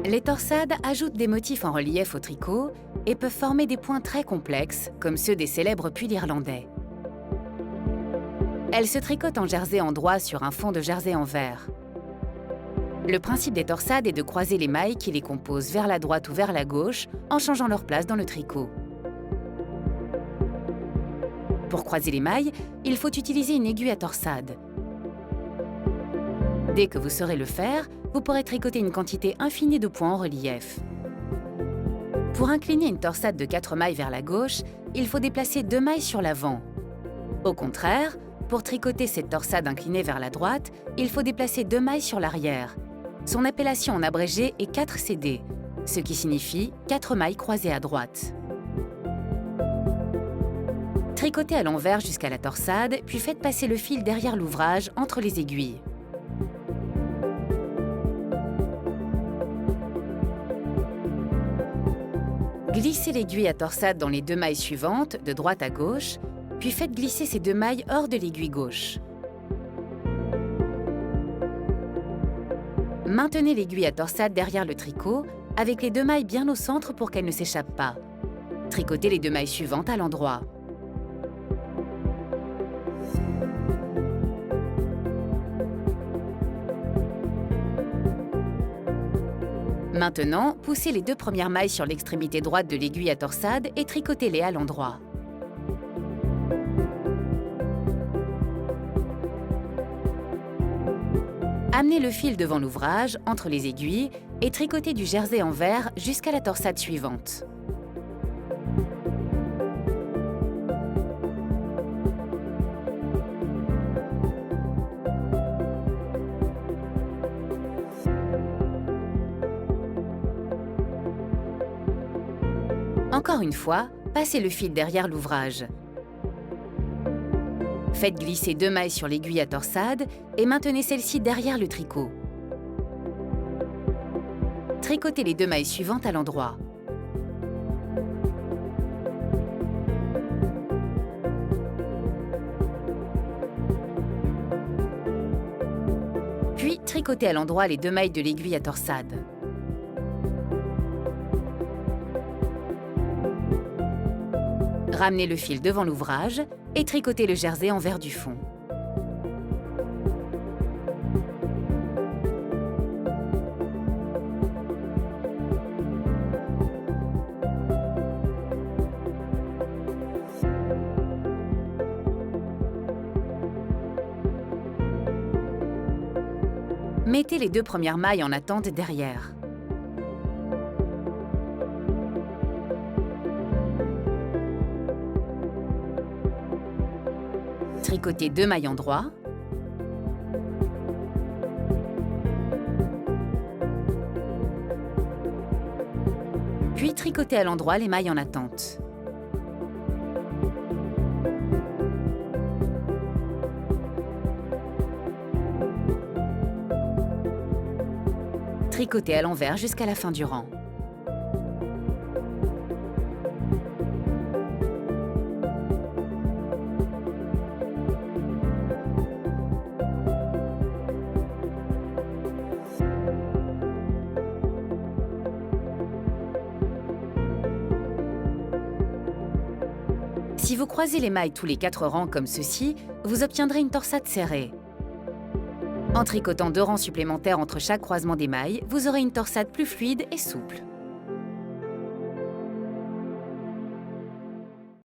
Les torsades ajoutent des motifs en relief au tricot et peuvent former des points très complexes, comme ceux des célèbres pulls irlandais. Elles se tricotent en jersey en droit sur un fond de jersey en vert. Le principe des torsades est de croiser les mailles qui les composent vers la droite ou vers la gauche en changeant leur place dans le tricot. Pour croiser les mailles, il faut utiliser une aiguille à torsade. Dès que vous saurez le faire, vous pourrez tricoter une quantité infinie de points en relief. Pour incliner une torsade de 4 mailles vers la gauche, il faut déplacer 2 mailles sur l'avant. Au contraire, pour tricoter cette torsade inclinée vers la droite, il faut déplacer 2 mailles sur l'arrière. Son appellation en abrégé est 4 CD, ce qui signifie 4 mailles croisées à droite. Tricotez à l'envers jusqu'à la torsade, puis faites passer le fil derrière l'ouvrage entre les aiguilles. Glissez l'aiguille à torsade dans les 2 mailles suivantes, de droite à gauche, puis faites glisser ces 2 mailles hors de l'aiguille gauche. Maintenez l'aiguille à torsade derrière le tricot, avec les 2 mailles bien au centre pour qu'elles ne s'échappent pas. Tricotez les 2 mailles suivantes à l'endroit. Maintenant, poussez les 2 premières mailles sur l'extrémité droite de l'aiguille à torsade et tricotez-les à l'endroit. Amenez le fil devant l'ouvrage, entre les aiguilles, et tricotez du jersey en vert jusqu'à la torsade suivante. Encore une fois, passez le fil derrière l'ouvrage. Faites glisser 2 mailles sur l'aiguille à torsade et maintenez celle-ci derrière le tricot. Tricotez les 2 mailles suivantes à l'endroit. Puis, tricotez à l'endroit les 2 mailles de l'aiguille à torsade. Ramenez le fil devant l'ouvrage et tricotez le jersey en vert du fond. Mettez les 2 premières mailles en attente derrière. Tricotez 2 mailles en droit. Puis tricotez à l'endroit les mailles en attente. Tricotez à l'envers jusqu'à la fin du rang. Si vous croisez les mailles tous les 4 rangs comme ceci, vous obtiendrez une torsade serrée. En tricotant 2 rangs supplémentaires entre chaque croisement des mailles, vous aurez une torsade plus fluide et souple.